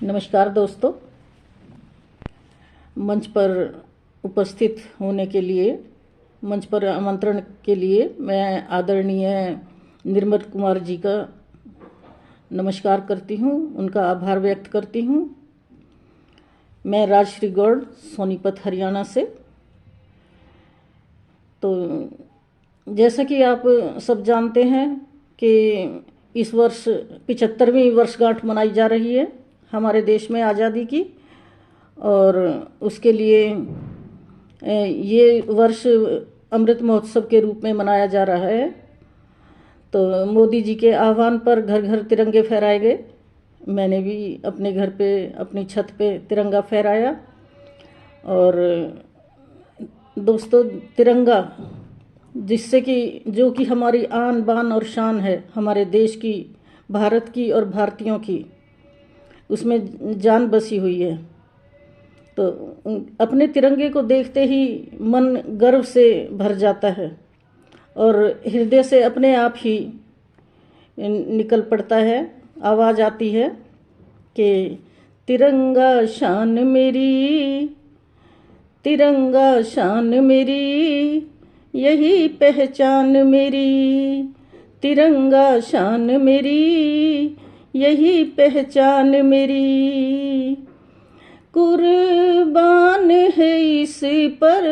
नमस्कार दोस्तों। मंच पर उपस्थित होने के लिए, मंच पर आमंत्रण के लिए मैं आदरणीय निर्मल कुमार जी का नमस्कार करती हूँ, उनका आभार व्यक्त करती हूँ। मैं राजश्री गौड़, सोनीपत, हरियाणा से। तो जैसा कि आप सब जानते हैं कि इस वर्ष 75वीं वर्षगांठ मनाई जा रही है हमारे देश में आज़ादी की, और उसके लिए ये वर्ष अमृत महोत्सव के रूप में मनाया जा रहा है। तो मोदी जी के आह्वान पर घर घर तिरंगे फहराए गए। मैंने भी अपने घर पे, अपनी छत पे तिरंगा फहराया। और दोस्तों, तिरंगा जिससे कि जो कि हमारी आन बान और शान है, हमारे देश की, भारत की और भारतीयों की, उसमें जान बसी हुई है। तो अपने तिरंगे को देखते ही मन गर्व से भर जाता है और हृदय से अपने आप ही निकल पड़ता है, आवाज़ आती है कि तिरंगा शान मेरी, तिरंगा शान मेरी, यही पहचान मेरी, तिरंगा शान मेरी, यही पहचान मेरी। कुर्बान है इस पर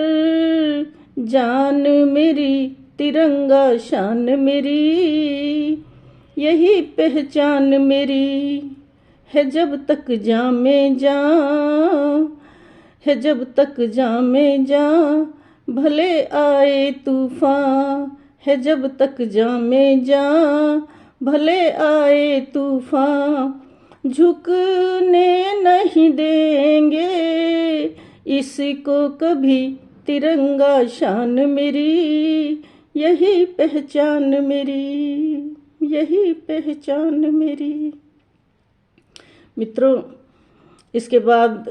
जान मेरी, तिरंगा शान मेरी, यही पहचान मेरी। है जब तक जामे जां, है जब तक जामे जां, भले आए तूफान, है जब तक जामे जां, भले आए तूफान, झुकने नहीं देंगे इसको कभी, तिरंगा शान मेरी, यही पहचान मेरी, यही पहचान मेरी। मित्रों, इसके बाद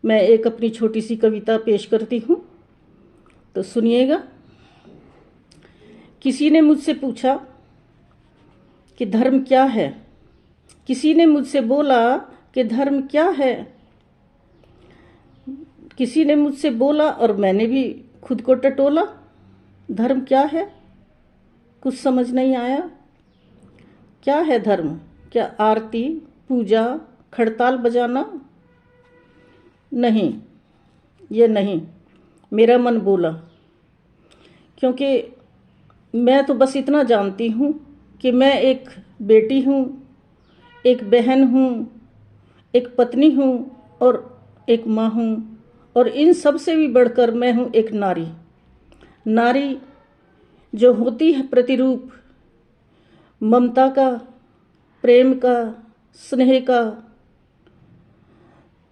मैं एक अपनी छोटी सी कविता पेश करती हूँ, तो सुनिएगा। किसी ने मुझसे पूछा कि धर्म क्या है। किसी ने मुझसे बोला कि धर्म क्या है। किसी ने मुझसे बोला और मैंने भी खुद को टटोला, धर्म क्या है? कुछ समझ नहीं आया। क्या है धर्म? क्या आरती, पूजा, खड़ताल बजाना? नहीं, ये नहीं। मेरा मन बोला, क्योंकि मैं तो बस इतना जानती हूँ कि मैं एक बेटी हूँ, एक बहन हूँ, एक पत्नी हूँ और एक माँ हूँ, और इन सब से भी बढ़कर मैं हूँ एक नारी। नारी जो होती है प्रतिरूप ममता का, प्रेम का, स्नेह का,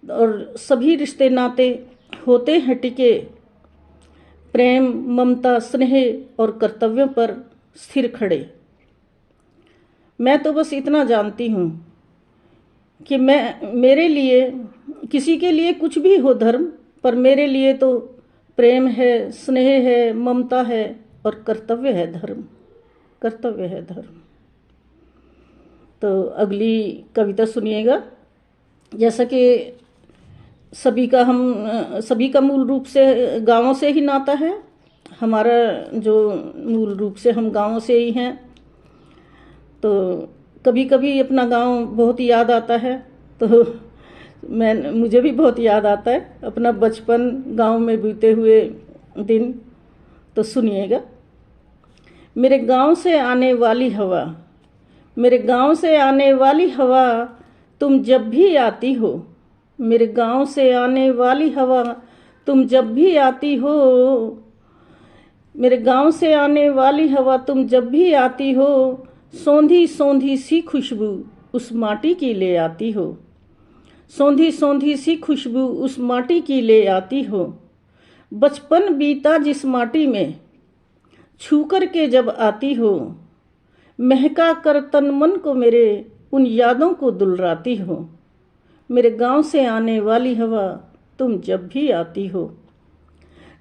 और सभी रिश्ते नाते होते हैं टिके प्रेम, ममता, स्नेह और कर्तव्यों पर स्थिर खड़े। मैं तो बस इतना जानती हूँ कि मेरे लिए, किसी के लिए कुछ भी हो धर्म, पर मेरे लिए तो प्रेम है, स्नेह है, ममता है और कर्तव्य है धर्म, कर्तव्य है धर्म। तो अगली कविता सुनिएगा। जैसा कि सभी का मूल रूप से गाँवों से ही नाता है। हमारा जो मूल रूप से हम गाँवों से ही हैं, तो कभी कभी अपना गांव बहुत याद आता है। तो मुझे भी बहुत याद आता है अपना बचपन, गांव में बीते हुए दिन। तो सुनिएगा। मेरे गांव से आने वाली हवा, मेरे गांव से आने वाली हवा, तुम जब भी आती हो, मेरे गांव से आने वाली हवा, तुम जब भी आती हो, मेरे गांव से आने वाली हवा, तुम जब भी आती हो, सौंधी सौंधी सी खुशबू उस माटी की ले आती हो, सौंधी सौंधी सी खुशबू उस माटी की ले आती हो। बचपन बीता जिस माटी में छू कर के जब आती हो, महका कर तन मन को मेरे उन यादों को दुलराती हो। मेरे गांव से आने वाली हवा, तुम जब भी आती हो।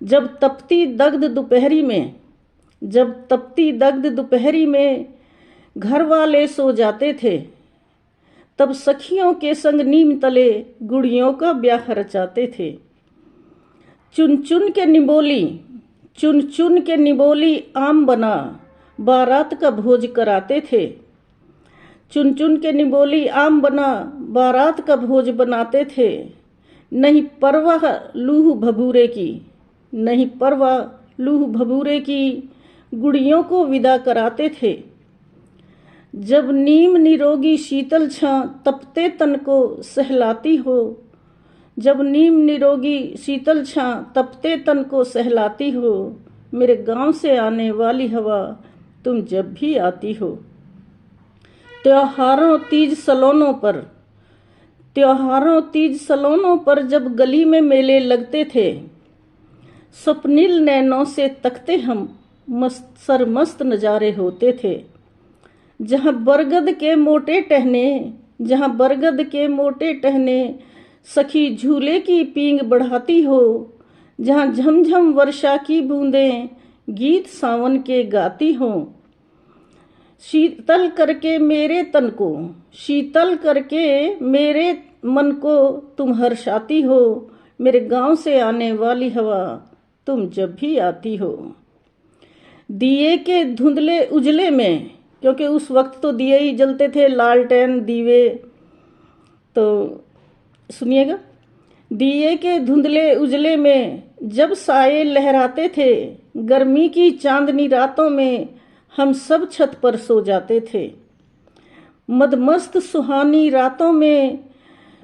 जब तपती दग्ध दोपहरी में, जब तपती दग्ध दोपहरी में घर वाले सो जाते थे, तब सखियों के संग नीम तले गुड़ियों का ब्याह रचाते थे। चुन चुन के निबोली, चुन चुन के निबोली आम बना बारात का भोज कराते थे। चुन चुन के निबोली आम बना बारात का भोज बनाते थे। नहीं परवाह लूह भभूरे की, नहीं परवाह लूह भभूरे की, गुड़ियों को विदा कराते थे। जब नीम निरोगी शीतल छां तपते तन को सहलाती हो, जब नीम निरोगी शीतल छां तपते तन को सहलाती हो, मेरे गांव से आने वाली हवा तुम जब भी आती हो। त्योहारों तीज सलोनों पर, त्योहारों तीज सलोनों पर जब गली में मेले लगते थे, स्वप्निल नैनों से तकते हम मस्त सरमस्त नजारे होते थे। जहाँ बरगद के मोटे टहने, जहाँ बरगद के मोटे टहने सखी झूले की पींग बढ़ाती हो, जहाँ झमझम वर्षा की बूंदें गीत सावन के गाती हो। शीतल करके मेरे तन को, शीतल करके मेरे मन को तुम हर्षाती हो, मेरे गांव से आने वाली हवा तुम जब भी आती हो। दिए के धुंधले उजले में, क्योंकि उस वक्त तो दिए ही जलते थे, लालटेन दीवे, तो सुनिएगा। दिए के धुंधले उजले में जब साये लहराते थे, गर्मी की चांदनी रातों में हम सब छत पर सो जाते थे। मदमस्त सुहानी रातों में,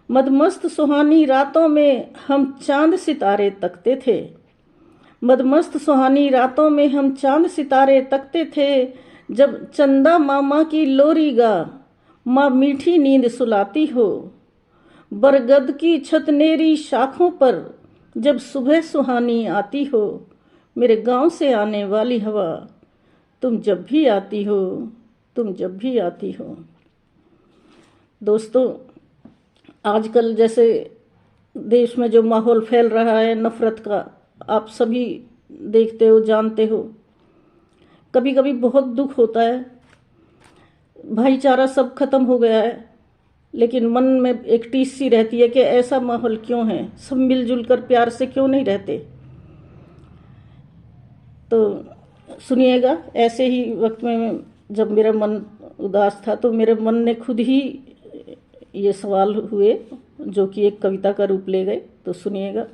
मदमस्त सुहानी रातों में हम चांद सितारे तकते थे। मदमस्त सुहानी रातों में हम चांद सितारे तकते थे। जब चंदा मामा की लोरी गा माँ मीठी नींद सुलाती हो, बरगद की छतनेरी शाखों पर जब सुबह सुहानी आती हो, मेरे गांव से आने वाली हवा तुम जब भी आती हो, तुम जब भी आती हो। दोस्तों, आजकल जैसे देश में जो माहौल फैल रहा है नफरत का, आप सभी देखते हो, जानते हो। कभी कभी बहुत दुख होता है, भाईचारा सब खत्म हो गया है, लेकिन मन में एक टीस सी रहती है कि ऐसा माहौल क्यों है, सब मिलजुल कर प्यार से क्यों नहीं रहते। तो सुनिएगा, ऐसे ही वक्त में जब मेरा मन उदास था तो मेरे मन ने खुद ही ये सवाल हुए जो कि एक कविता का रूप ले गए। तो सुनिएगा।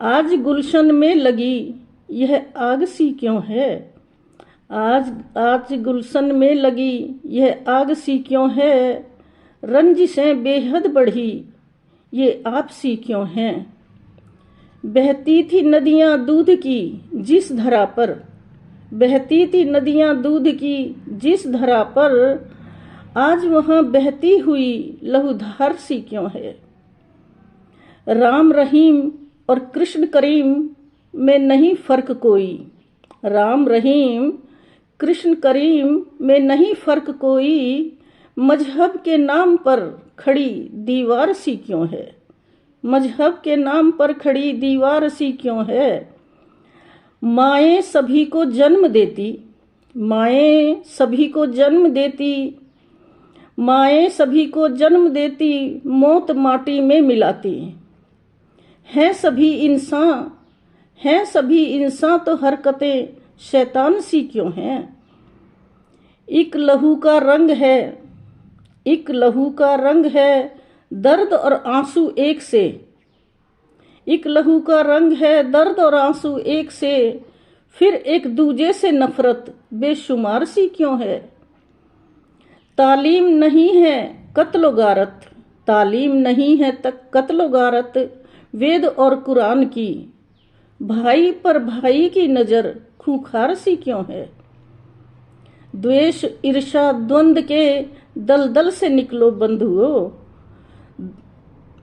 आज गुलशन में लगी यह आग सी क्यों है, आज आज गुलशन में लगी यह आग सी क्यों है, रंजिशें बेहद बढ़ी ये आपसी क्यों हैं। बहती थी नदियां दूध की जिस धरा पर, बहती थी नदियां दूध की जिस धरा पर, आज वहां बहती हुई लहूधार सी क्यों है। राम रहीम और कृष्ण करीम में नहीं फर्क कोई, राम रहीम कृष्ण करीम में नहीं फर्क कोई, मजहब के नाम पर खड़ी दीवार सी क्यों है, मजहब के नाम पर खड़ी दीवार सी क्यों है। माएँ सभी को जन्म देती, माएँ सभी को जन्म देती, माएँ सभी को जन्म देती, मौत माटी में मिलाती। हैं सभी इंसान, हैं सभी इंसान तो हरकतें शैतान सी क्यों हैं। एक लहू का रंग है, एक लहू का रंग है, दर्द और आंसू एक से, एक लहू का रंग है, दर्द और आंसू एक से, फिर एक दूजे से नफरत बेशुमार सी क्यों है। तालीम नहीं है कत्लो गारत, तालीम नहीं है तक कत्लो गारत, वेद और कुरान की, भाई पर भाई की नजर खूंखार सी क्यों है। द्वेष ईर्षा द्वंद के दलदल से निकलो बंधुओं,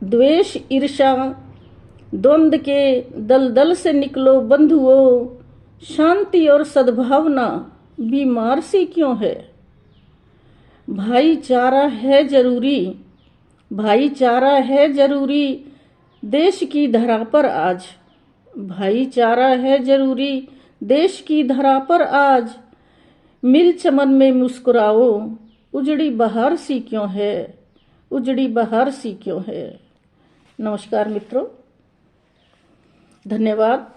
द्वेष ईर्षा द्वंद के दलदल से निकलो बंधुओं, शांति और सद्भावना बीमार सी क्यों है। भाईचारा है जरूरी, भाईचारा है जरूरी देश की धरा पर आज, भाईचारा है जरूरी देश की धरा पर आज। मिल चमन में मुस्कुराओ, उजड़ी बहार सी क्यों है, उजड़ी बहार सी क्यों है। नमस्कार मित्रों, धन्यवाद।